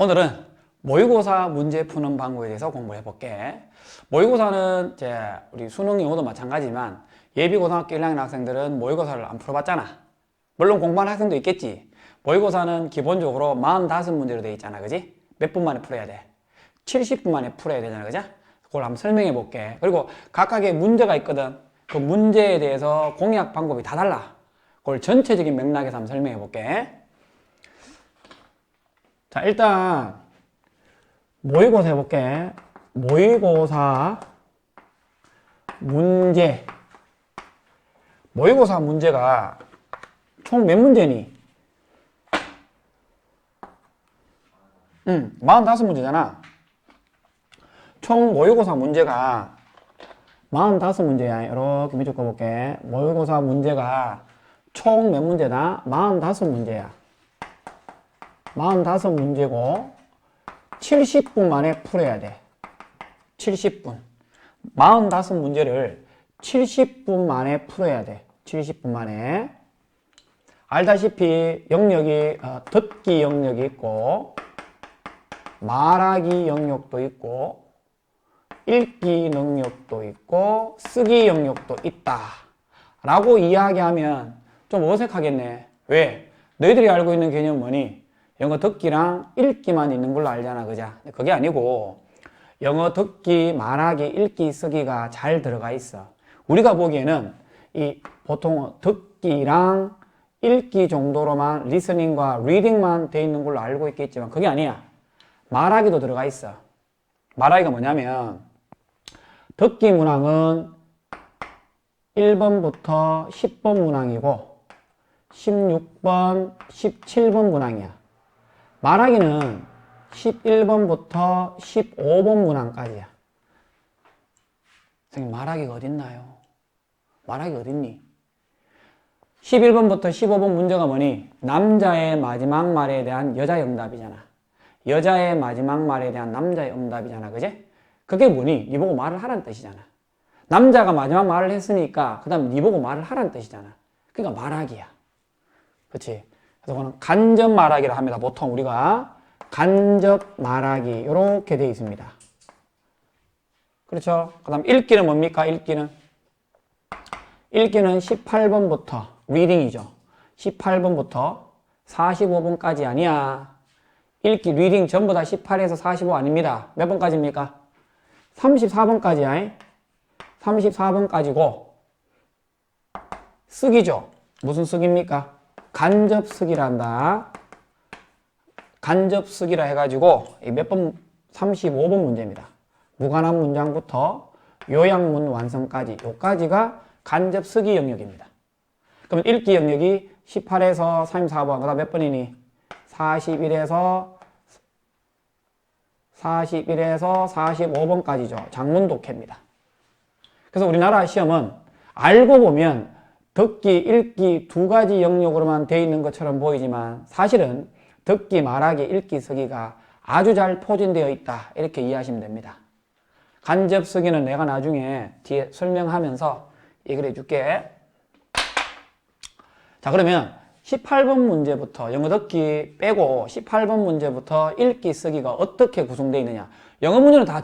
오늘은 모의고사 문제 푸는 방법에 대해서 공부해 볼게. 모의고사는 이제 우리 수능 영어도 마찬가지지만 예비고등학교 1학년 학생들은 모의고사를 안 풀어봤잖아. 물론 공부하는 학생도 있겠지. 모의고사는 기본적으로 45문제로 되어 있잖아, 그지? 몇 분 만에 풀어야 돼? 70분 만에 풀어야 되잖아, 그죠? 그걸 한번 설명해 볼게. 그리고 각각의 문제가 있거든. 그 문제에 대해서 공략 방법이 다 달라. 그걸 전체적인 맥락에서 한번 설명해 볼게. 자, 일단 모의고사 해볼게. 모의고사 문제. 모의고사 문제가 총 몇 문제니? 45문제잖아. 총 모의고사 문제가 45문제야. 이렇게 밑줄 꺼볼게. 모의고사 문제가 총 몇 문제다? 45문제야. 45문제고 70분 만에 풀어야 돼. 70분. 45문제를 70분 만에 풀어야 돼. 70분 만에. 알다시피 영역이 듣기 영역이 있고 말하기 영역도 있고 읽기 능력도 있고 쓰기 영역도 있다 라고 이야기하면 좀 어색하겠네. 왜? 너희들이 알고 있는 개념은 뭐니? 영어 듣기랑 읽기만 있는 걸로 알잖아, 그죠? 그게 아니고 영어 듣기, 말하기, 읽기, 쓰기가 잘 들어가 있어. 우리가 보기에는 이 보통 듣기랑 읽기 정도로만 리스닝과 리딩만 돼 있는 걸로 알고 있겠지만 그게 아니야. 말하기도 들어가 있어. 말하기가 뭐냐면 듣기 문항은 1번부터 10번 문항이고 16번, 17번 문항이야. 말하기는 11번부터 15번 문항까지야. 선생님, 말하기가 어딨나요? 말하기가 어딨니? 11번부터 15번 문제가 뭐니? 남자의 마지막 말에 대한 여자의 응답이잖아. 여자의 마지막 말에 대한 남자의 응답이잖아. 그제? 그게 뭐니? 니 보고 말을 하라는 뜻이잖아. 남자가 마지막 말을 했으니까 그 다음 니 보고 말을 하라는 뜻이잖아. 그러니까 말하기야. 그치? 그래서 그거는 간접 말하기를 합니다. 보통 우리가 간접 말하기 이렇게 되어 있습니다. 그렇죠? 그 다음 읽기는 뭡니까? 읽기는 18번부터 리딩이죠. 18번부터 45번까지 아니야. 읽기, 리딩 전부 다 18에서 45 아닙니다. 몇 번까지입니까? 34번까지야. 34번까지고 쓰기죠. 무슨 쓰기입니까? 간접 쓰기란다. 간접 쓰기라 해가지고 몇 번? 35번 문제입니다. 무관한 문장부터 요약문 완성까지 요까지가 간접 쓰기 영역입니다. 그럼 읽기 영역이 18에서 34번, 그 다음 몇 번이니? 41에서 45번까지죠. 장문 독해입니다. 그래서 우리나라 시험은 알고 보면 듣기, 읽기 두 가지 영역으로만 되어 있는 것처럼 보이지만 사실은 듣기, 말하기, 읽기, 쓰기가 아주 잘 포진되어 있다. 이렇게 이해하시면 됩니다. 간접 쓰기는 내가 나중에 뒤에 설명하면서 얘기를 해줄게. 자, 그러면 18번 문제부터 영어 듣기 빼고 18번 문제부터 읽기, 쓰기가 어떻게 구성되어 있느냐. 영어 문제는 다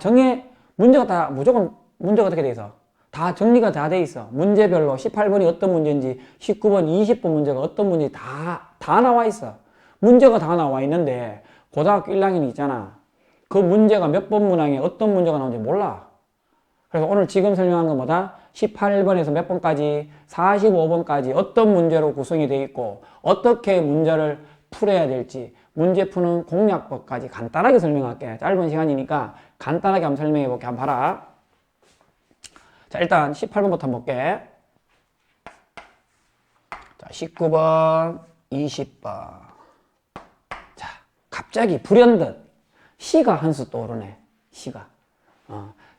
문제가 다 무조건 문제가 어떻게 되어 있어? 다 정리가 다 돼 있어. 문제별로 18번이 어떤 문제인지 19번, 20번 문제가 어떤 문제인지 다 나와 있어. 문제가 다 나와 있는데 고등학교 1학년이 있잖아. 그 문제가 몇 번 문항에 어떤 문제가 나오는지 몰라. 그래서 오늘 지금 설명한 것보다 18번에서 몇 번까지 45번까지 어떤 문제로 구성이 되어 있고 어떻게 문제를 풀어야 될지 문제 푸는 공략법까지 간단하게 설명할게. 짧은 시간이니까 간단하게 한번 설명해 볼게. 한번 봐라. 자, 일단 18번부터 한번 볼게. 자, 19번, 20번. 자, 갑자기 불현듯 시가 한 수 떠오르네. 시가.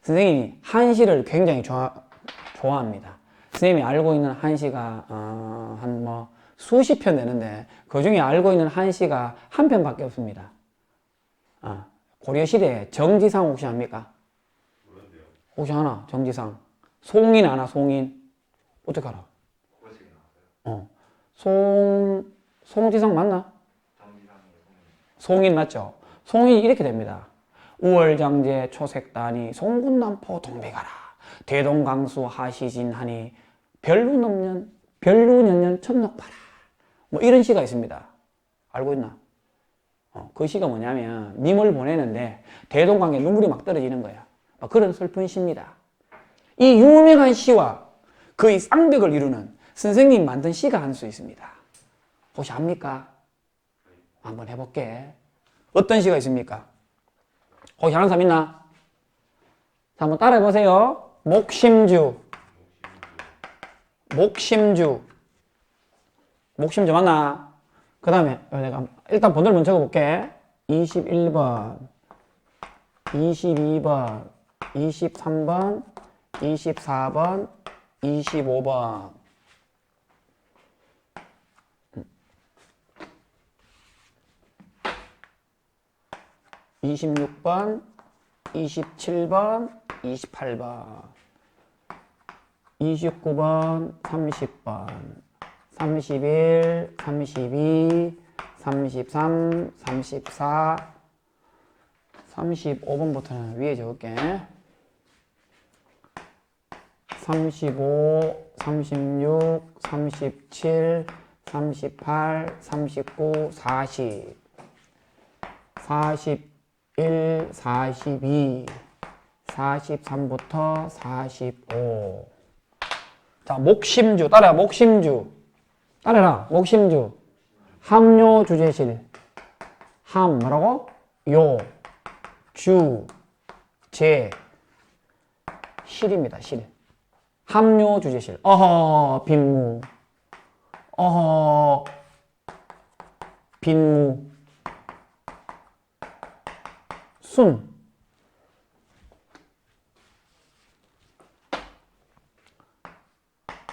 선생님이 한시를 굉장히 좋아합니다. 선생님이 알고 있는 한시가 한 뭐 수십 편 되는데 그 중에 알고 있는 한시가 한 편밖에 없습니다. 고려시대에 정지상 혹시 압니까? 모르는데요. 혹시 아나? 정지상. 송인 아나? 송인? 어떻게 알아? 국어책에 나왔어요. 송지상 맞나? 정지상의 송인 맞죠? 송이 이렇게 됩니다. 우월장제 초색단이 송군남포 동백하라 대동강수 하시진하니 별루년년 천록파라 뭐 이런 시가 있습니다. 알고 있나? 그 시가 뭐냐면 님을 보내는데 대동강에 눈물이 막 떨어지는 거야. 그런 슬픈 시입니다. 이 유명한 시와 그 쌍벽을 이루는 선생님이 만든 시가 한 수 있습니다. 혹시 압니까? 한번 해볼게. 어떤 시가 있습니까? 혹시 아는 사람 있나? 자, 한번 따라해 보세요. 목심주. 목심주 맞나? 그 다음에 내가 일단 번호를 먼저 적어볼게. 21번, 22번, 23번, 24번, 25번. 26번, 27번, 28번, 29번, 30번, 31, 32, 33, 34, 35번부터는 위에 적을게. 35, 36, 37, 38, 39, 40, 41, 42, 43부터 45. 자, 목심주. 따라해, 목심주. 따라해라, 목심주. 함요 주제실. 함, 뭐라고? 요, 주, 제, 실입니다, 실. 함요 주제실. 어허, 빈무. 어허, 빈무. 순.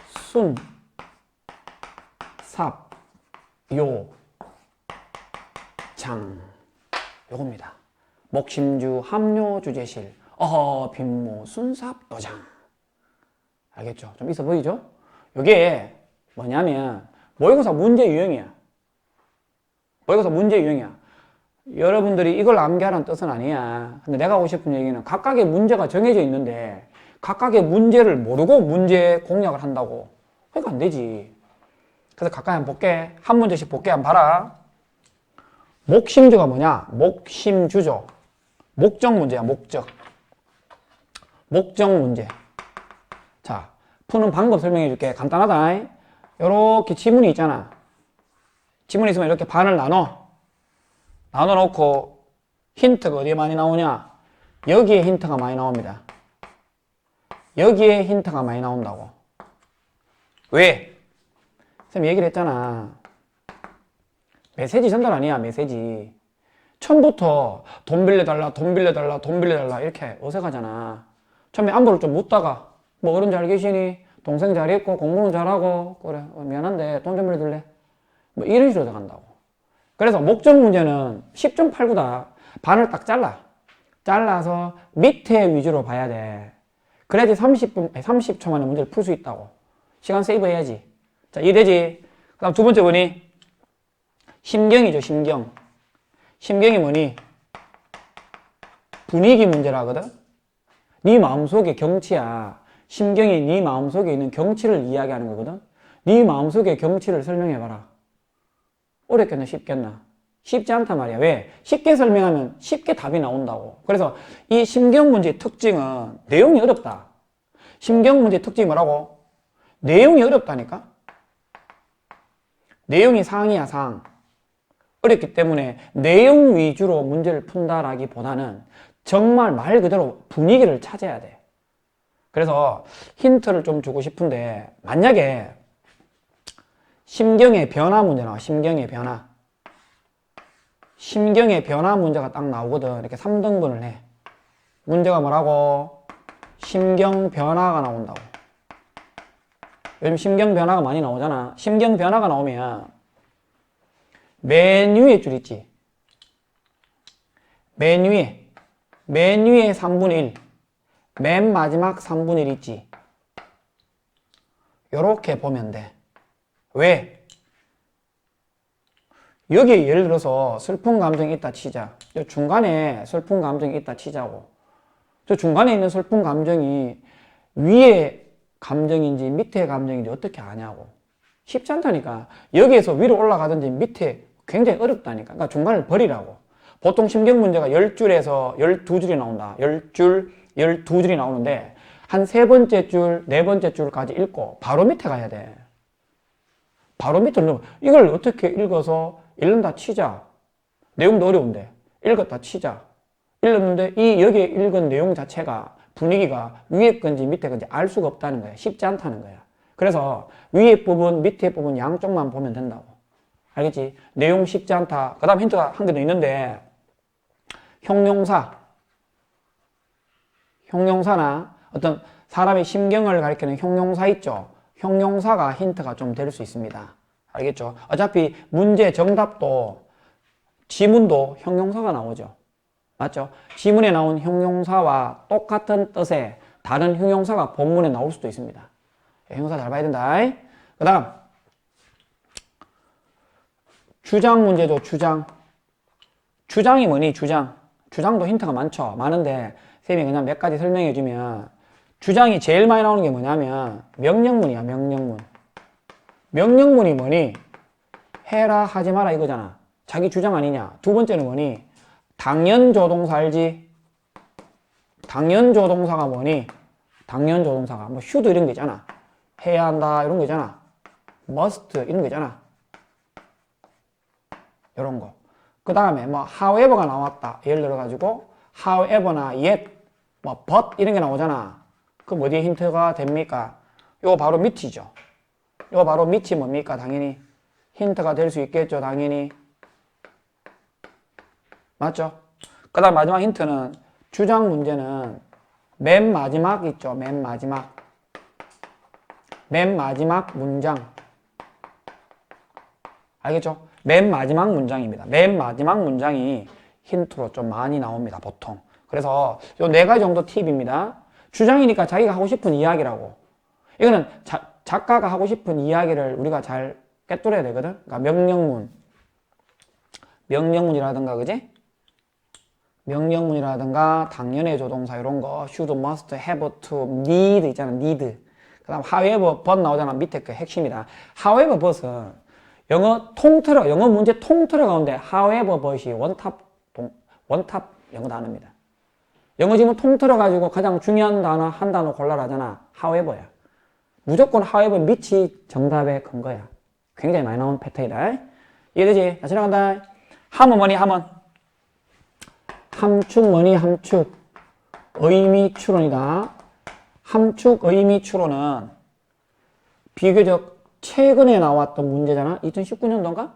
순. 삽. 요. 장. 요겁니다. 목심주, 함요 주제실. 어허, 빈무, 순삽, 도장. 알겠죠? 좀 있어 보이죠? 요게 뭐냐면 모의고사 문제 유형이야. 모의고사 문제 유형이야. 여러분들이 이걸 암기하라는 뜻은 아니야. 근데 내가 하고 싶은 얘기는 각각의 문제가 정해져 있는데 각각의 문제를 모르고 문제 공략을 한다고. 그러니까 안 되지. 그래서 가까이 한번 볼게. 한 문제씩 볼게. 한번 봐라. 목심주가 뭐냐? 목심주죠. 목적 문제야, 목적. 목적 문제. 자, 푸는 방법 설명해 줄게. 간단하다. 요렇게 지문이 있잖아. 지문이 있으면 이렇게 반을 나눠 놓고 힌트가 어디에 많이 나오냐? 여기에 힌트가 많이 나옵니다. 여기에 힌트가 많이 나온다고. 왜? 선생님 얘기를 했잖아. 메시지 전달 아니야, 메시지. 처음부터 돈 빌려달라, 돈 빌려달라, 돈 빌려달라 이렇게 어색하잖아. 처음에 안부를 좀 묻다가 뭐 어른 잘 계시니? 동생 잘 있고 공부는 잘하고 그래 미안한데 돈 좀 빌려줄래? 뭐 이런 식으로 들어간다고. 그래서 목적 문제는 10.89다. 반을 딱 잘라서 밑에 위주로 봐야 돼. 그래야지 30초 만에 문제를 풀 수 있다고. 시간 세이브 해야지. 자, 이해되지? 그 다음 두 번째 뭐니? 심경이죠, 심경. 심경이 뭐니? 분위기 문제라거든? 네 마음속의 경치야. 심경이 네 마음속에 있는 경치를 이야기하는 거거든? 네 마음속의 경치를 설명해봐라. 어렵겠나 쉽겠나? 쉽지 않단 말이야. 왜? 쉽게 설명하면 쉽게 답이 나온다고. 그래서 이 심경 문제의 특징은 내용이 어렵다. 심경 문제의 특징이 뭐라고? 내용이 어렵다니까? 내용이 상이야, 상. 어렵기 때문에 내용 위주로 문제를 푼다라기보다는 정말 말 그대로 분위기를 찾아야 돼. 그래서 힌트를 좀 주고 싶은데 만약에 심경의 변화 문제 나와. 심경의 변화. 심경의 변화 문제가 딱 나오거든. 이렇게 3등분을 해. 문제가 뭐라고? 심경 변화가 나온다고. 요즘 심경 변화가 많이 나오잖아. 심경 변화가 나오면 맨 위에 줄 있지. 맨 위에 3분의 1. 맨 마지막 3분의 1 있지. 요렇게 보면 돼. 왜? 여기 예를 들어서 슬픈 감정이 있다 치자. 요 중간에 슬픈 감정이 있다 치자고. 저 중간에 있는 슬픈 감정이 위에 감정인지 밑에 감정인지 어떻게 아냐고. 쉽지 않다니까. 여기에서 위로 올라가든지 밑에 굉장히 어렵다니까. 그러니까 중간을 버리라고. 보통 심경 문제가 10줄에서 12줄이 나온다. 10줄, 12줄이 나오는데 한 세 번째 줄, 네 번째 줄까지 읽고 바로 밑에 가야 돼. 바로 밑으로 이걸 어떻게 읽어서 읽는다 치자. 내용도 어려운데 읽었다 치자. 읽었는데 이 여기에 읽은 내용 자체가 분위기가 위에 건지 밑에 건지 알 수가 없다는 거야. 쉽지 않다는 거야. 그래서 위에 부분, 밑에 부분 양쪽만 보면 된다고. 알겠지? 내용 쉽지 않다. 그 다음 힌트가 한 개 더 있는데 형용사나 어떤 사람의 심경을 가리키는 형용사 있죠? 형용사가 힌트가 좀 될 수 있습니다. 알겠죠? 어차피 문제 정답도 지문도 형용사가 나오죠. 맞죠? 지문에 나온 형용사와 똑같은 뜻의 다른 형용사가 본문에 나올 수도 있습니다. 형용사 잘 봐야 된다. 그 다음 주장 문제죠. 주장이 뭐니? 주장도 힌트가 많은데 쌤이 그냥 몇 가지 설명해 주면 주장이 제일 많이 나오는 게 뭐냐면 명령문이야. 명령문이 뭐니? 해라 하지 마라 이거잖아. 자기 주장 아니냐. 두 번째는 뭐니? 당연조동사 알지? 당연조동사가 뭐니? 당연조동사가 뭐 should 이런 게 있잖아. 해야 한다 이런 거 있잖아. must 이런 거 있잖아. 이런 거. 그 다음에 뭐 however가 나왔다. 예를 들어 가지고 however나 yet, 뭐 but 이런 게 나오잖아. 그럼 어디에 힌트가 됩니까? 요거 바로 밑이죠. 요거 바로 밑이 뭡니까? 당연히 힌트가 될 수 있겠죠. 당연히. 맞죠? 그 다음 마지막 힌트는 주장 문제는 맨 마지막 있죠. 맨 마지막 문장. 알겠죠? 맨 마지막 문장입니다. 맨 마지막 문장이 힌트로 좀 많이 나옵니다. 보통. 그래서 요 네 가지 정도 팁입니다. 주장이니까 자기가 하고 싶은 이야기라고. 이거는 작가가 하고 싶은 이야기를 우리가 잘 꿰뚫어야 되거든. 그러니까 명령문이라든가 그지? 명령문이라든가 당연의 조동사 이런 거 should, must, have to, need 있잖아. need. 그 다음 however, but 나오잖아. 밑에 그 핵심이다. however, but은 영어 문제 통틀어 가운데 however, but이 원탑 영어 단어입니다. 영어 지문 통틀어 가지고 가장 중요한 단어 한 단어 골라라잖아. however야. 무조건 however 밑이 정답의 근거야. 굉장히 많이 나오는 패턴이다. 이해되지? 자, 지나간다. 함은 뭐니? 함축 뭐니? 함축. 의미 추론이다. 함축 의미 추론은 비교적 최근에 나왔던 문제잖아. 2019년도인가?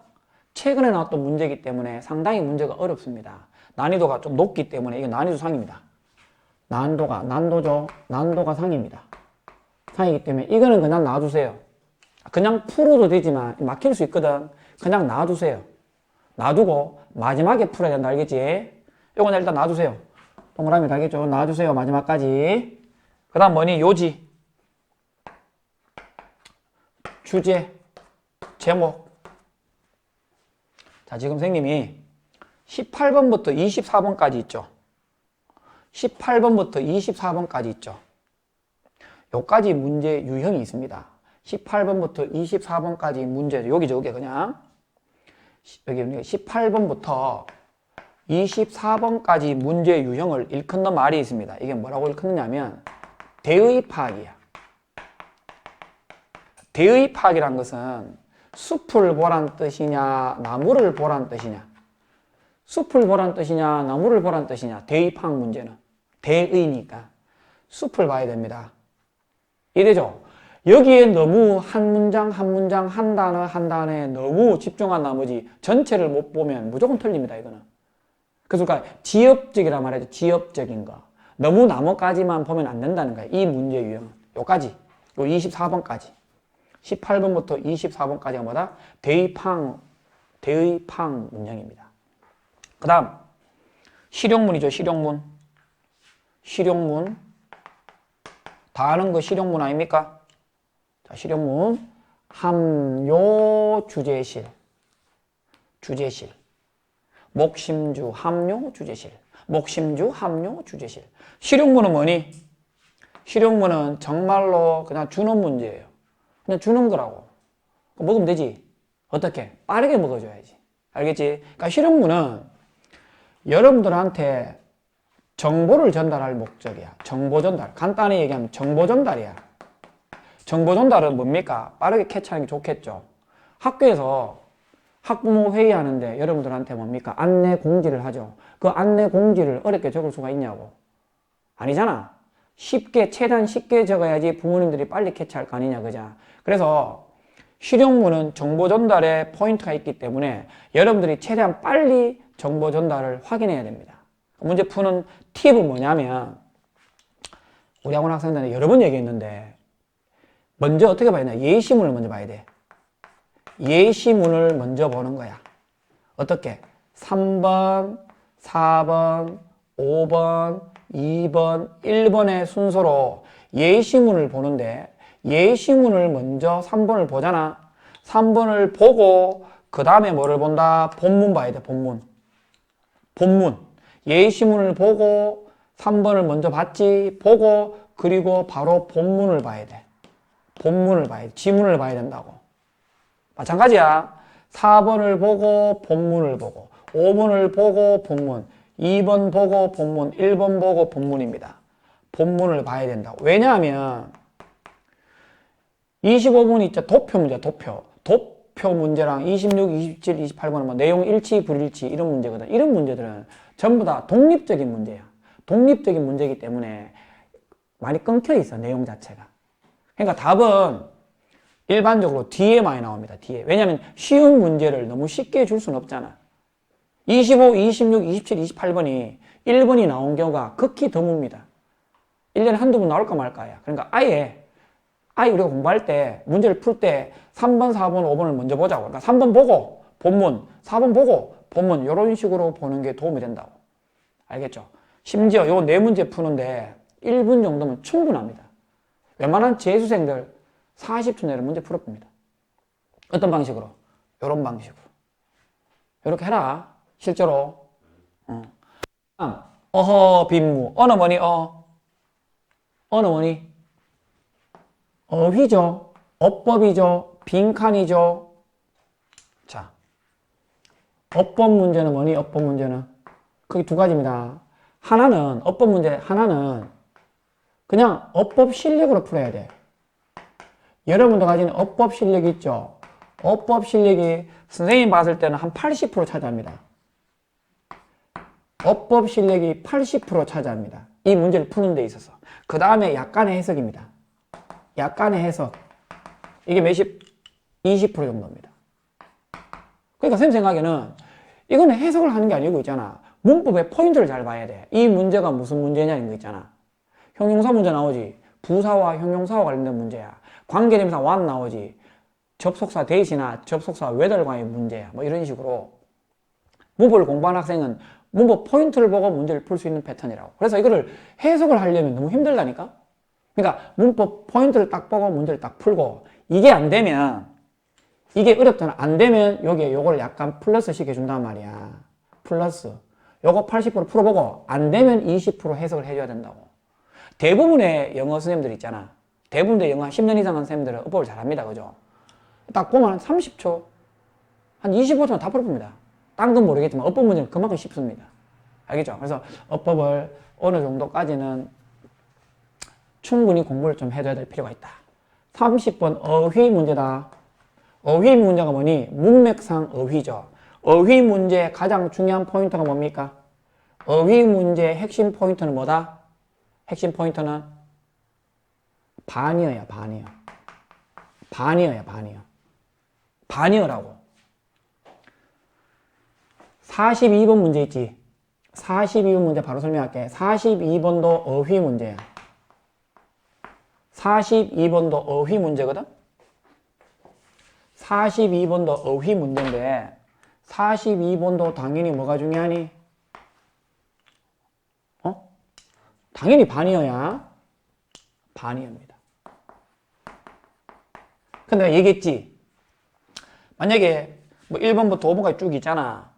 최근에 나왔던 문제이기 때문에 상당히 문제가 어렵습니다. 난이도가 좀 높기 때문에 이게 난이도 상입니다. 난도가 상입니다. 상이기 때문에 이거는 그냥 놔두세요. 그냥 풀어도 되지만 막힐 수 있거든. 그냥 놔두세요. 놔두고 마지막에 풀어야 된다. 알겠지? 이건 일단 놔두세요. 동그라미 달겠죠? 놔두세요. 마지막까지. 그 다음 뭐니? 요지. 주제. 제목. 자, 지금 선생님이 18번부터 24번까지 있죠. 18번부터 24번까지 있죠. 요까지 문제 유형이 있습니다. 18번부터 24번까지 문제, 여기 그냥. 여기 18번부터 24번까지 문제 유형을 일컫는 말이 있습니다. 이게 뭐라고 일컫느냐면 대의 파악이야. 대의 파악이란 것은 숲을 보란 뜻이냐 나무를 보란 뜻이냐, 숲을 보란 뜻이냐 나무를 보란 뜻이냐. 대의 파악 문제는 대의니까 숲을 봐야 됩니다. 이해되죠? 여기에 너무 한 문장 한 단어에 너무 집중한 나머지 전체를 못 보면 무조건 틀립니다. 이거는. 그러니까 지엽적이란 말이죠. 지엽적인 거. 너무 나머까지만 보면 안 된다는 거예요. 이 문제 유형은. 요까지. 요 24번까지. 18번부터 24번까지가 뭐다? 대의팡 문장입니다. 그 다음 실용문이죠. 실용문. 다 아는 거 실용문 아닙니까? 자, 실용문. 함요 주제실. 주제실. 목심주, 함료, 주제실. 목심주, 함료, 주제실. 실용문은 뭐니? 실용문은 정말로 그냥 주는 문제예요. 그냥 주는 거라고. 먹으면 되지. 어떻게? 빠르게 먹어줘야지. 알겠지? 그러니까 실용문은 여러분들한테 정보를 전달할 목적이야. 정보 전달. 간단히 얘기하면 정보 전달이야. 정보 전달은 뭡니까? 빠르게 캐치하는 게 좋겠죠. 학교에서 학부모 회의하는데 여러분들한테 뭡니까? 안내 공지를 하죠. 그 안내 공지를 어렵게 적을 수가 있냐고. 아니잖아. 쉽게, 최대한 쉽게 적어야지 부모님들이 빨리 캐치할 거 아니냐, 그죠? 그래서 실용문은 정보 전달에 포인트가 있기 때문에 여러분들이 최대한 빨리 정보 전달을 확인해야 됩니다. 문제 푸는 팁은 뭐냐면, 우리 학원 학생들한테 여러 번 얘기했는데, 먼저 어떻게 봐야 되나? 예시문을 먼저 봐야 돼. 예시문을 먼저 보는 거야. 어떻게? 3번, 4번, 5번, 2번, 1번의 순서로 예시문을 보는데 예시문을 먼저 3번을 보잖아. 3번을 보고 그 다음에 뭐를 본다? 본문 봐야 돼. 본문. 본문. 예시문을 보고 3번을 먼저 봤지. 보고 그리고 바로 본문을 봐야 돼. 본문을 봐야 돼. 지문을 봐야 된다고. 마찬가지야. 4번을 보고 본문을 보고 5번을 보고 본문 2번 보고 본문 1번 보고 본문입니다. 본문을 봐야 된다고. 왜냐하면 25분 있죠. 도표 문제야. 도표 문제랑 26, 27, 28번은 뭐 내용 일치, 불일치 이런 문제거든. 이런 문제들은 전부 다 독립적인 문제야. 독립적인 문제이기 때문에 많이 끊겨 있어. 내용 자체가. 그러니까 답은 일반적으로 뒤에 많이 나옵니다. 뒤에. 왜냐하면 쉬운 문제를 너무 쉽게 줄 수는 없잖아. 25, 26, 27, 28번이 1번이 나온 경우가 극히 드뭅니다. 1년에 한두 번 나올까 말까야. 그러니까 아예 우리가 공부할 때 문제를 풀 때 3번, 4번, 5번을 먼저 보자고. 그러니까 3번 보고 본문, 4번 보고 본문 이런 식으로 보는 게 도움이 된다고. 알겠죠? 심지어 요 네 문제 푸는데 1분 정도면 충분합니다. 웬만한 재수생들 40초 내로 문제 풀어봅니다. 어떤 방식으로? 이런 방식으로. 이렇게 해라. 실제로. 어허, 빈무. 어느 뭐니? 어느 뭐니? 어휘죠. 어법이죠. 빈칸이죠. 자, 어법 문제는 뭐니? 어법 문제는 크게 두 가지입니다. 하나는 어법 문제 하나는 그냥 어법 실력으로 풀어야 돼. 여러분도 가진 어법 실력이 있죠. 어법 실력이 선생님 봤을 때는 한 80% 차지합니다. 어법 실력이 80% 차지합니다. 이 문제를 푸는 데 있어서. 그 다음에 약간의 해석입니다. 약간의 해석. 이게 몇십? 20% 정도입니다. 그러니까 선생님 생각에는 이거는 해석을 하는 게 아니고 있잖아. 문법의 포인트를 잘 봐야 돼. 이 문제가 무슨 문제냐 이런 거 있잖아. 형용사 문제 나오지. 부사와 형용사와 관련된 문제야. 관계대명사 what 나오지. 접속사 대시나 접속사 whether과의 문제야. 뭐 이런 식으로 문법을 공부하는 학생은 문법 포인트를 보고 문제를 풀 수 있는 패턴이라고. 그래서 이거를 해석을 하려면 너무 힘들다니까? 그러니까 문법 포인트를 딱 보고 문제를 딱 풀고 이게 안 되면 이게 어렵잖아. 안 되면 여기에 요걸 약간 플러스 시켜준단 말이야. 플러스. 요거 80% 풀어보고 안 되면 20% 해석을 해줘야 된다고. 대부분의 영어 선생님들 있잖아. 대부분의 영어 한 10년 이상 한 선생님들은 어법을 잘합니다. 그죠? 딱 보면 한 30초, 한 25초면 다 풀어봅니다. 딴 건 모르겠지만 어법 문제는 그만큼 쉽습니다. 알겠죠? 그래서 어법을 어느 정도까지는 충분히 공부를 좀 해줘야 될 필요가 있다. 30번 어휘 문제다. 어휘 문제가 뭐니? 문맥상 어휘죠. 어휘 문제의 가장 중요한 포인트가 뭡니까? 어휘 문제의 핵심 포인트는 뭐다? 핵심 포인트는 반이어야, 반이어. 반이어야, 반이어. 반이어라고. 42번 문제 있지? 42번 문제 바로 설명할게. 42번도 어휘 문제야. 42번도 어휘 문제거든? 42번도 어휘 문제인데 42번도 당연히 뭐가 중요하니? 당연히 반이어야 반이어입니다. 근데 내가 얘기했지. 만약에 뭐 1번부터 5번까지 쭉 있잖아.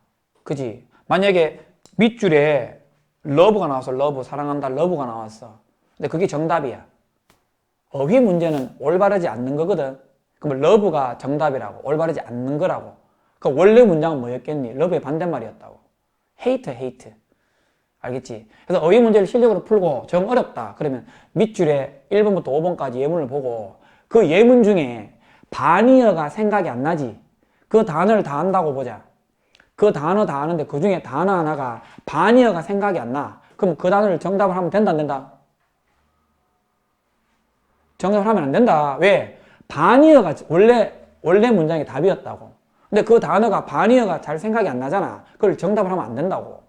그지? 만약에 밑줄에 러브가 나왔어. 러브, 사랑한다. 러브가 나왔어. 근데 그게 정답이야. 어휘 문제는 올바르지 않는 거거든. 그럼 러브가 정답이라고. 올바르지 않는 거라고. 그 원래 문장은 뭐였겠니? 러브의 반대말이었다고. hate, hate. 알겠지? 그래서 어휘 문제를 실력으로 풀고 정 어렵다. 그러면 밑줄에 1번부터 5번까지 예문을 보고 그 예문 중에 반의어가 생각이 안 나지. 그 단어를 다 안다고 보자. 그 단어 다 아는데 그 중에 단어 하나가 반의어가 생각이 안 나. 그럼 그 단어를 정답을 하면 된다, 안 된다? 정답을 하면 안 된다. 왜? 반의어가 원래 문장의 답이었다고. 근데 그 단어가 반의어가 잘 생각이 안 나잖아. 그걸 정답을 하면 안 된다고.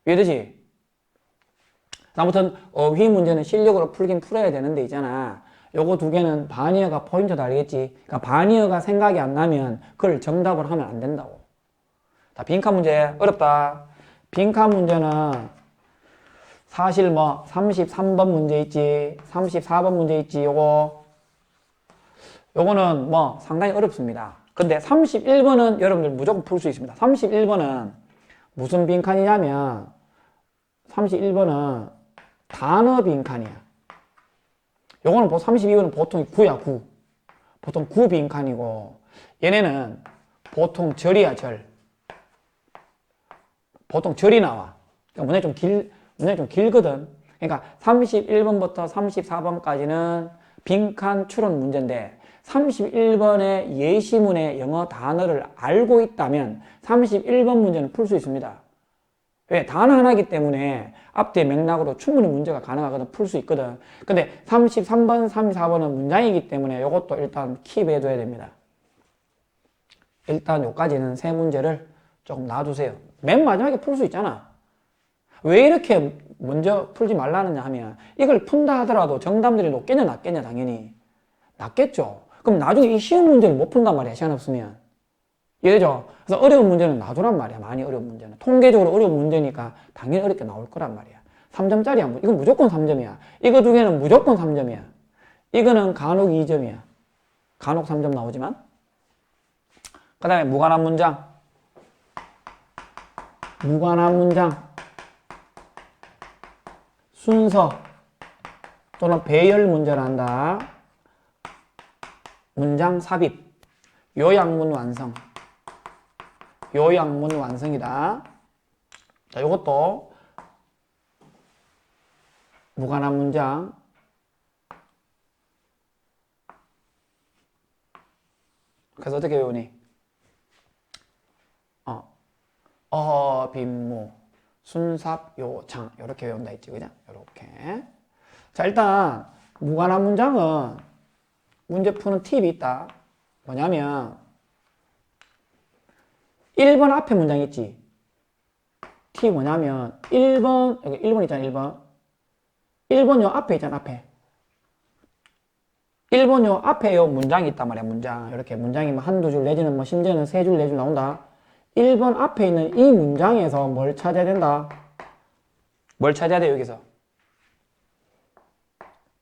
이해되지? 아무튼 어휘 문제는 실력으로 풀긴 풀어야 되는데 있잖아. 요거 두 개는 반의어가 포인트다, 알겠지? 그러니까 반의어가 생각이 안 나면 그걸 정답을 하면 안 된다고. 자, 빈칸 문제 어렵다. 빈칸 문제는 사실 뭐 33번 문제 있지, 34번 문제 있지. 요거는 뭐 상당히 어렵습니다. 근데 31번은 여러분들 무조건 풀 수 있습니다. 31번은 무슨 빈칸이냐면 31번은 단어 빈칸이야. 요거는 32번은 보통 구야, 구. 보통 구 빈칸이고, 얘네는 보통 절이야, 절. 보통 절이 나와. 그러니까 문장이 좀 길거든. 그러니까 31번부터 34번까지는 빈칸 추론 문제인데, 31번의 예시문의 영어 단어를 알고 있다면 31번 문제는 풀 수 있습니다. 왜? 단어 하나이기 때문에 앞뒤 맥락으로 충분히 문제가 가능하거든. 풀 수 있거든. 근데 33번, 34번은 문장이기 때문에 이것도 일단 킵해 둬야 됩니다. 일단 요까지는 세 문제를 조금 놔두세요. 맨 마지막에 풀 수 있잖아. 왜 이렇게 먼저 풀지 말라느냐 하면 이걸 푼다 하더라도 정답률이 높겠냐 낮겠냐 당연히 낮겠죠. 그럼 나중에 이 쉬운 문제를 못 푼단 말이야. 시간 없으면. 이해되죠? 그래서 어려운 문제는 놔두란 말이야. 많이 어려운 문제는. 통계적으로 어려운 문제니까 당연히 어렵게 나올 거란 말이야. 3점짜리 한 번. 이건 무조건 3점이야. 이거 두 개는 무조건 3점이야. 이거는 간혹 2점이야. 간혹 3점 나오지만. 그 다음에 무관한 문장. 무관한 문장. 순서 또는 배열 문제를 한다. 문장 삽입. 요약문 완성. 요약문 완성이다. 자, 요것도 무관한 문장. 그래서 어떻게 외우니? 빈무, 순삽, 요장 이렇게 외운다 했지, 그냥 이렇게. 자, 일단 무관한 문장은 문제 푸는 팁이 있다. 뭐냐면 1번 앞에 문장 있지. 팁이 뭐냐면 1번, 여기 1번 있잖아, 1번. 1번 요 앞에 있잖아, 앞에. 1번 요 앞에 요 문장이 있단 말이야, 문장. 이렇게 문장이 뭐 한두 줄 내지는 뭐 심지어는 세 줄, 네 줄 나온다. 1번 앞에 있는 이 문장에서 뭘 찾아야 된다? 뭘 찾아야 돼, 여기서?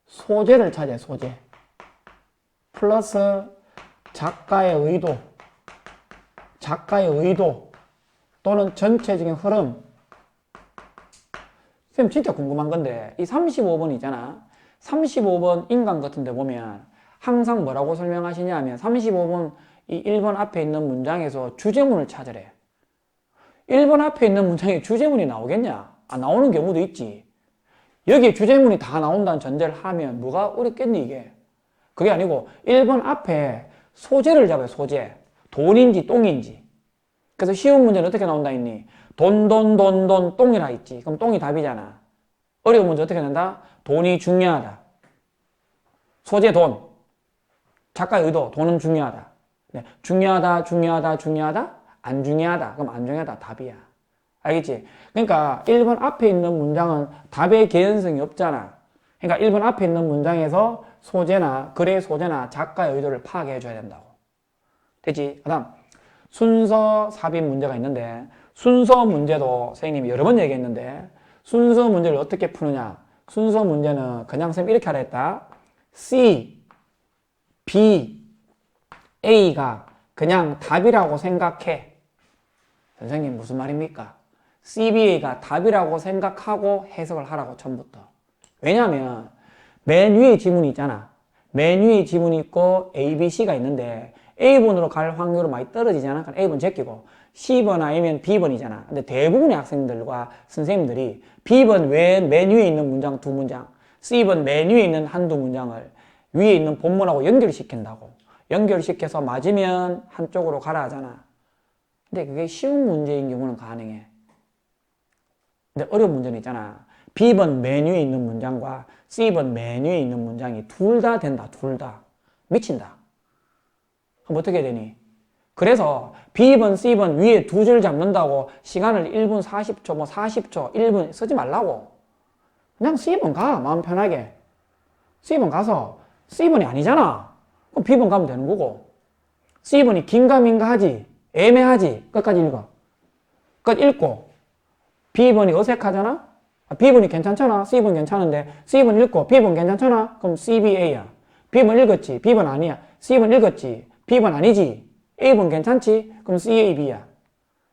소재를 찾아야 돼, 소재. 플러스 작가의 의도. 작가의 의도. 또는 전체적인 흐름. 쌤 진짜 궁금한 건데, 이 35번 있잖아. 35번 인강 같은 데 보면 항상 뭐라고 설명하시냐 하면 35번 이 1번 앞에 있는 문장에서 주제문을 찾으래. 1번 앞에 있는 문장에 주제문이 나오겠냐? 안 나오는 경우도 있지. 여기에 주제문이 다 나온다는 전제를 하면 뭐가 어렵겠니 이게? 그게 아니고 1번 앞에 소재를 잡아요. 소재. 돈인지 똥인지. 그래서 쉬운 문제는 어떻게 나온다 했니? 돈, 똥이라 있지. 그럼 똥이 답이잖아. 어려운 문제 어떻게 된다? 돈이 중요하다. 소재 돈. 작가의 의도. 돈은 중요하다. 네. 중요하다. 안 중요하다. 그럼 안 중요하다. 답이야. 알겠지? 그러니까 1번 앞에 있는 문장은 답의 개연성이 없잖아. 그러니까 1번 앞에 있는 문장에서 소재나 글의 소재나 작가의 의도를 파악해 줘야 된다고. 됐지? 그 다음 순서 삽입 문제가 있는데 순서 문제도 선생님이 여러 번 얘기했는데 순서 문제를 어떻게 푸느냐? 순서 문제는 그냥 쌤 이렇게 하라 했다. C, B, A가 그냥 답이라고 생각해. 선생님 무슨 말입니까? CBA가 답이라고 생각하고 해석을 하라고 처음부터. 왜냐하면 맨 위에 지문이 있잖아. 맨 위에 지문이 있고 A, B, C가 있는데 A번으로 갈 확률은 많이 떨어지잖아. 그럼 A번 제끼고 C번 아니면 B번이잖아. 근데 대부분의 학생들과 선생님들이 B번 맨 위에 있는 문장 두 문장, C번 맨 위에 있는 한두 문장을 위에 있는 본문하고 연결시킨다고. 연결시켜서 맞으면 한쪽으로 가라 하잖아. 근데 그게 쉬운 문제인 경우는 가능해. 근데 어려운 문제는 있잖아. B번 맨 위에 있는 문장과 C번 맨 위에 있는 문장이 둘 다 된다. 둘 다. 미친다. 그럼 어떻게 되니? 그래서 B번, C번 위에 두 줄 잡는다고 시간을 1분 40초, 뭐 40초, 1분 쓰지 말라고. 그냥 C번 가. 마음 편하게. C번 가서 C번이 아니잖아. 그럼 B번 가면 되는 거고. C번이 긴가 민가 하지. 애매하지. 끝까지 읽어. 끝 읽고. B번이 어색하잖아? B번이 괜찮잖아? C번 괜찮은데 C번 읽고 B번 괜찮잖아? 그럼 CBA야. B번 읽었지? B번 아니야. C번 읽었지? B번 아니지? A번 괜찮지? 그럼 CAB야.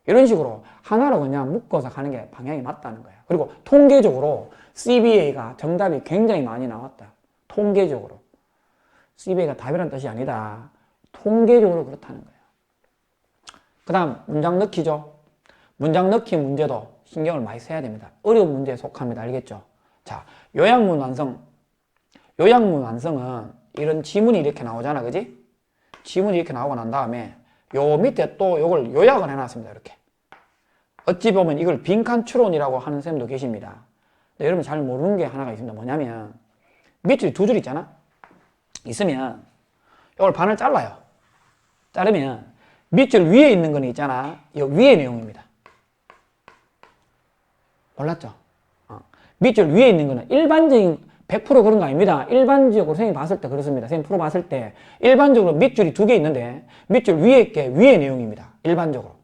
이런 식으로 하나로 그냥 묶어서 가는 게 방향이 맞다는 거야. 그리고 통계적으로 CBA가 정답이 굉장히 많이 나왔다. 통계적으로. CBA가 답이라는 뜻이 아니다. 통계적으로 그렇다는 거예요. 그 다음 문장 넣기죠. 문장 넣기 문제도 신경을 많이 써야 됩니다. 어려운 문제에 속합니다. 알겠죠? 자, 요약문 완성. 요약문 완성은 이런 지문이 이렇게 나오잖아. 그지? 지문이 이렇게 나오고 난 다음에 요 밑에 또 요걸 요약을 해놨습니다. 이렇게. 어찌 보면 이걸 빈칸 추론이라고 하는 쌤도 계십니다. 근데 여러분 잘 모르는 게 하나가 있습니다. 뭐냐면 밑줄이 두 줄 있잖아. 있으면 이걸 반을 잘라요. 자르면 밑줄 위에 있는 건 있잖아. 이 위의 내용입니다. 몰랐죠? 밑줄 위에 있는 거는 일반적인 100% 그런 거 아닙니다. 일반적으로 선생님이 봤을 때 그렇습니다. 선생님 프로 봤을 때 일반적으로 밑줄이 두 개 있는데 밑줄 위에 게 위의 내용입니다. 일반적으로.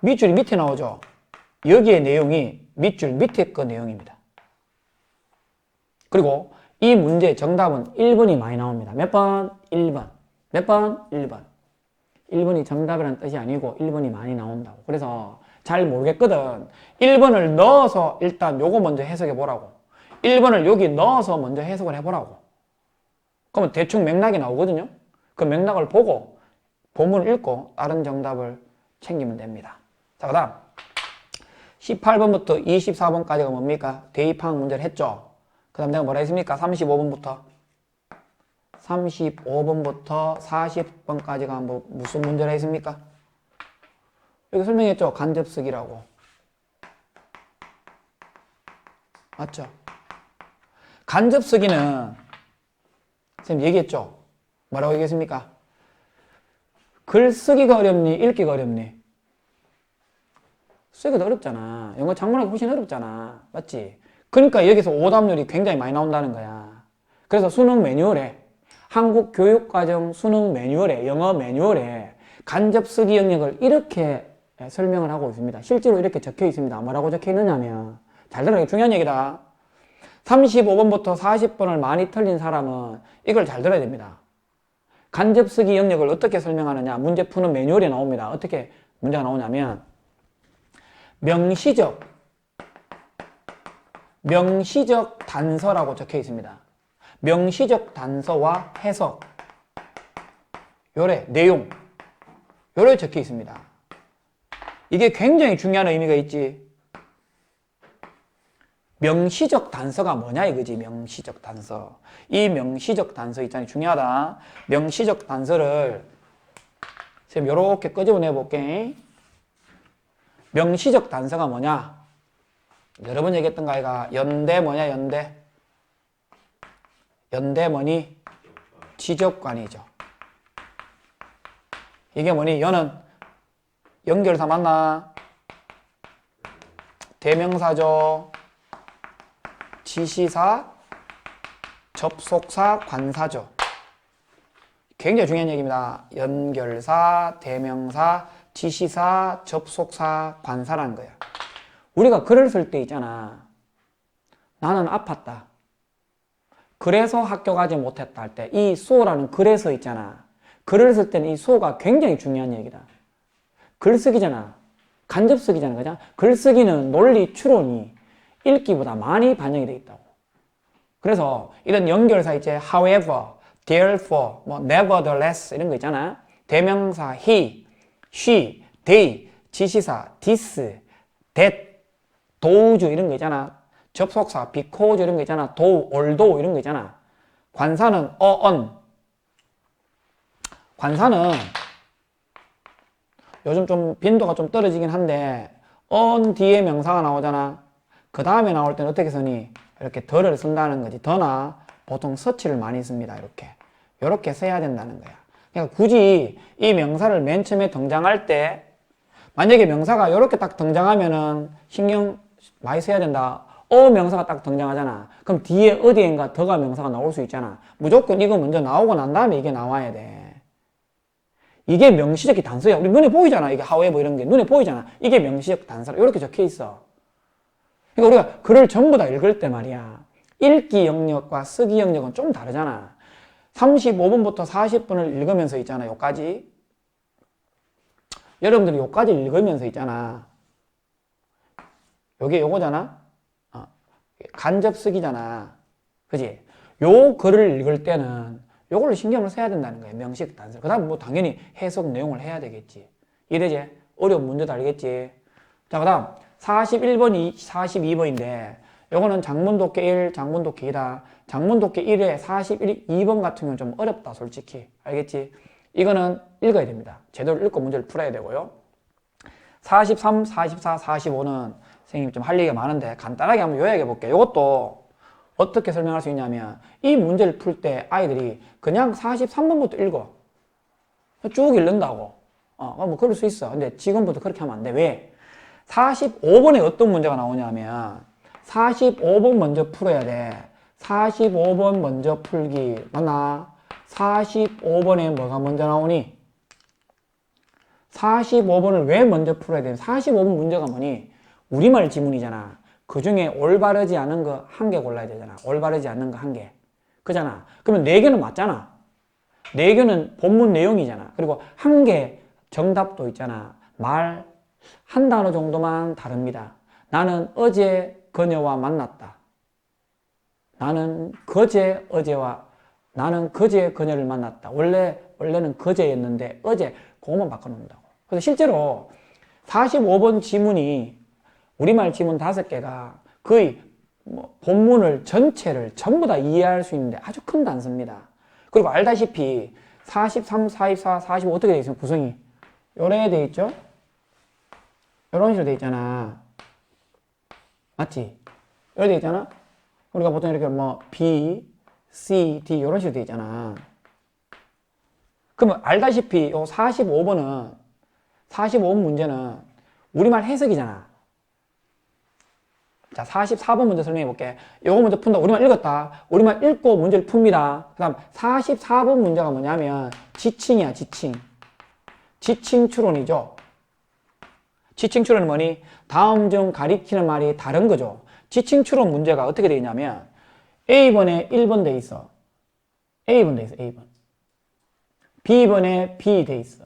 밑줄이 밑에 나오죠? 여기의 내용이 밑줄 밑에 거 내용입니다. 그리고 이 문제 정답은 1번이 많이 나옵니다. 몇 번? 1번. 몇 번? 1번. 1번이 정답이라는 뜻이 아니고 1번이 많이 나온다고. 그래서 잘 모르겠거든. 1번을 넣어서 일단 요거 먼저 해석해 보라고. 1번을 여기 넣어서 먼저 해석을 해보라고. 그러면 대충 맥락이 나오거든요. 그 맥락을 보고 본문을 읽고 다른 정답을 챙기면 됩니다. 자, 그 다음 18번부터 24번까지가 뭡니까? 대입항 문제를 했죠. 그 다음 내가 뭐라 했습니까? 35번부터 40번까지가 뭐 무슨 문제를 했습니까? 여기 설명했죠? 간접쓰기라고. 맞죠? 간접쓰기는 선생님 얘기했죠? 뭐라고 얘기했습니까? 글 쓰기가 어렵니? 읽기가 어렵니? 쓰기가 어렵잖아. 영어 작문하기 훨씬 어렵잖아. 맞지? 그러니까 여기서 오답률이 굉장히 많이 나온다는 거야. 그래서 수능 매뉴얼에 한국교육과정 수능 매뉴얼에 영어 매뉴얼에 간접쓰기 영역을 이렇게 설명을 하고 있습니다. 실제로 이렇게 적혀 있습니다. 뭐라고 적혀 있느냐면 잘 들어요. 중요한 얘기다. 35번부터 40번을 많이 틀린 사람은 이걸 잘 들어야 됩니다. 간접쓰기 영역을 어떻게 설명하느냐. 문제 푸는 매뉴얼에 나옵니다. 어떻게 문제가 나오냐면 명시적 단서라고 적혀 있습니다. 명시적 단서와 해석 요래, 내용 요래 적혀 있습니다. 이게 굉장히 중요한 의미가 있지. 명시적 단서가 뭐냐 이거지. 명시적 단서. 이 명시적 단서 있잖아요. 중요하다. 명시적 단서를 선생님 요렇게 끄집어내 볼게. 명시적 단서가 뭐냐? 여러 번 얘기했던 거 아이가? 연대 뭐냐 연대? 연대 뭐니? 지적관이죠. 이게 뭐니? 연은 연결사 맞나? 대명사죠. 지시사, 접속사, 관사죠. 굉장히 중요한 얘기입니다. 연결사, 대명사, 지시사, 접속사, 관사라는 거야. 우리가 글을 쓸 때 있잖아. 나는 아팠다. 그래서 학교 가지 못했다 할 때 이 수어라는 그래서 있잖아. 글을 쓸 때는 이 수어가 굉장히 중요한 얘기다. 글쓰기잖아. 간접쓰기잖아. 그죠? 글쓰기는 논리 추론이 읽기보다 많이 반영이 돼 있다고. 그래서 이런 연결사 있지. however, therefore, 뭐 nevertheless 이런 거 있잖아. 대명사 he, she, they, 지시사 this, that, those 이런 거 있잖아. 접속사 because 이런 거 있잖아. though, although 이런 거 있잖아. 관사는 on. 관사는 요즘 좀 빈도가 좀 떨어지긴 한데 on 뒤에 명사가 나오잖아. 그 다음에 나올 때는 어떻게 쓰니? 이렇게 더를 쓴다는 거지. 더나 보통 서치를 많이 씁니다. 이렇게 써야 된다는 거야. 그러니까 굳이 이 명사를 맨 처음에 등장할 때 만약에 명사가 이렇게 딱 등장하면은 신경 많이 써야 된다. 명사가 딱 등장하잖아. 그럼 뒤에 어디엔가 더가 명사가 나올 수 있잖아. 무조건 이거 먼저 나오고 난 다음에 이게 나와야 돼. 이게 명시적 단서야. 우리 눈에 보이잖아. 이게 however 이런 게 눈에 보이잖아. 이게 명시적 단서라. 이렇게 적혀 있어. 그러니까 우리가 글을 전부 다 읽을 때 말이야. 읽기 영역과 쓰기 영역은 좀 다르잖아. 35분부터 40분을 읽으면서 있잖아. 요까지. 여러분들이 요까지 읽으면서 있잖아. 요게 요거잖아. 간접 쓰기잖아. 그지? 요 글을 읽을 때는 요걸로 신경을 써야 된다는 거예요. 명식 단서. 그 다음 뭐 당연히 해석 내용을 해야 되겠지. 이래지? 어려운 문제도 알겠지? 자, 그 다음 41번이 42번인데 요거는 장문독해 1, 장문독해 2다. 장문독해 1에 42번 같은 경우는 좀 어렵다 솔직히. 알겠지? 이거는 읽어야 됩니다. 제대로 읽고 문제를 풀어야 되고요. 43, 44, 45는 선생님 좀 할 얘기가 많은데 간단하게 한번 요약해 볼게요. 이것도 어떻게 설명할 수 있냐면 이 문제를 풀 때 아이들이 그냥 43번부터 읽어. 쭉 읽는다고. 뭐 그럴 수 있어. 근데 지금부터 그렇게 하면 안 돼. 왜? 45번에 어떤 문제가 나오냐면 45번 먼저 풀어야 돼. 45번 먼저 풀기. 맞나? 45번에 뭐가 먼저 나오니? 45번을 왜 먼저 풀어야 돼? 45번 문제가 뭐니? 우리말 지문이잖아. 그 중에 올바르지 않은 거 한 개 골라야 되잖아. 올바르지 않는 거 한 개. 그잖아. 그러면 4개는 맞잖아. 4개는 본문 내용이잖아. 그리고 한 개 정답도 있잖아. 말 한 단어 정도만 다릅니다. 나는 어제 그녀와 만났다. 나는 그제 그녀를 만났다. 원래는 그제였는데 어제 그것만 바꿔놓는다고. 그래서 실제로 45번 지문이 우리말 지문 5개가 거의 본문을 전체를 전부 다 이해할 수 있는데 아주 큰 단서입니다. 그리고 알다시피 43, 44, 45 어떻게 되어 있어요? 구성이 요래 되어 있죠? 이런 식으로 되어 있잖아. 맞지? 이렇게 되어 있잖아? 우리가 보통 이렇게 B, C, D 이런 식으로 되어 있잖아. 그러면 알다시피 요 45번은 45번 문제는 우리말 해석이잖아. 자, 44번 문제 설명해 볼게. 요거 먼저 푼다. 우리말 읽었다. 우리말 읽고 문제를 풉니다. 그 다음 44번 문제가 뭐냐면 지칭이야, 지칭. 지칭 추론이죠. 지칭 추론은 뭐니? 다음 중 가리키는 말이 다른 거죠. 지칭 추론 문제가 어떻게 되어 있냐면 A번에 1번 돼 있어. A번 돼 있어, A번. B번에 B 돼 있어.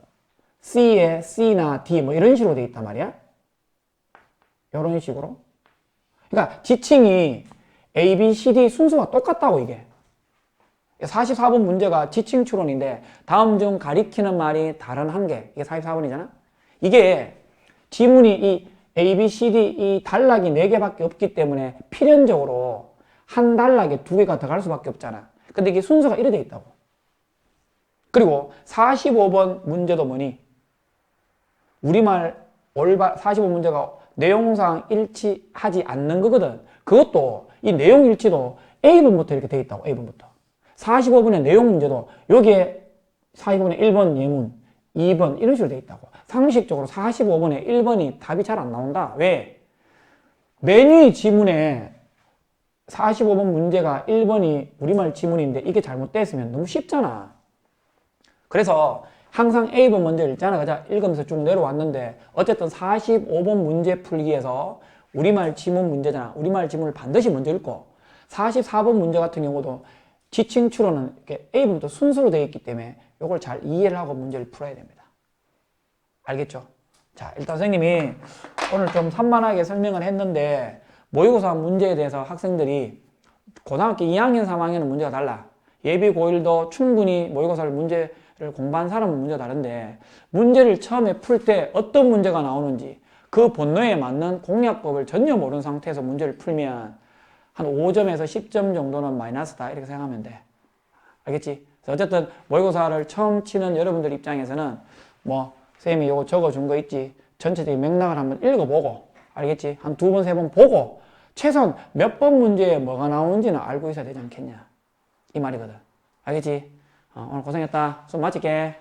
C에 C나 D 뭐 이런 식으로 돼 있단 말이야. 이런 식으로. 그러니까 지칭이 A, B, C, D 순서가 똑같다고 이게. 44번 문제가 지칭 추론인데 다음 중 가리키는 말이 다른 한 개. 이게 44번이잖아. 이게 지문이 이 A, B, C, D 이 단락이 4개밖에 없기 때문에 필연적으로 한 단락에 2개가 더 갈 수밖에 없잖아. 근데 이게 순서가 이래 돼 있다고. 그리고 45번 문제도 뭐니? 우리말 45 문제가 내용상 일치하지 않는 거거든. 그것도 이 내용 일치도 A번부터 이렇게 돼 있다고. A번부터. 45번의 내용 문제도 여기에 45번에 1번 예문, 2번 이런 식으로 돼 있다고. 상식적으로 45번에 1번이 답이 잘 안 나온다. 왜? 메뉴 지문에 45번 문제가 1번이 우리말 지문인데 이게 잘못됐으면 너무 쉽잖아. 그래서 항상 A번 먼저 읽잖아. 그자 읽으면서 쭉 내려왔는데 어쨌든 45번 문제 풀기에서 우리말 지문 문제잖아. 우리말 지문을 반드시 먼저 읽고 44번 문제 같은 경우도 지칭 추론은 이렇게 A번부터 순서로 되어 있기 때문에 요걸 잘 이해를 하고 문제를 풀어야 됩니다. 알겠죠? 자, 일단 선생님이 오늘 좀 산만하게 설명을 했는데 모의고사 문제에 대해서 학생들이 고등학교 2학년, 3학년은 문제가 달라. 예비 고1도 충분히 모의고사를 문제를 공부한 사람은 문제가 다른데 문제를 처음에 풀 때 어떤 문제가 나오는지 그 본노에 맞는 공략법을 전혀 모르는 상태에서 문제를 풀면 한 5점에서 10점 정도는 마이너스다 이렇게 생각하면 돼. 알겠지? 어쨌든 모의고사를 처음 치는 여러분들 입장에서는 뭐 선생님이 요거 적어준 거 있지? 전체적인 맥락을 한번 읽어보고 알겠지? 한 2번, 3번 보고 최소한 몇 번 문제에 뭐가 나오는지는 알고 있어야 되지 않겠냐 이 말이거든. 알겠지? 오늘 고생했다. 수업 마칠게.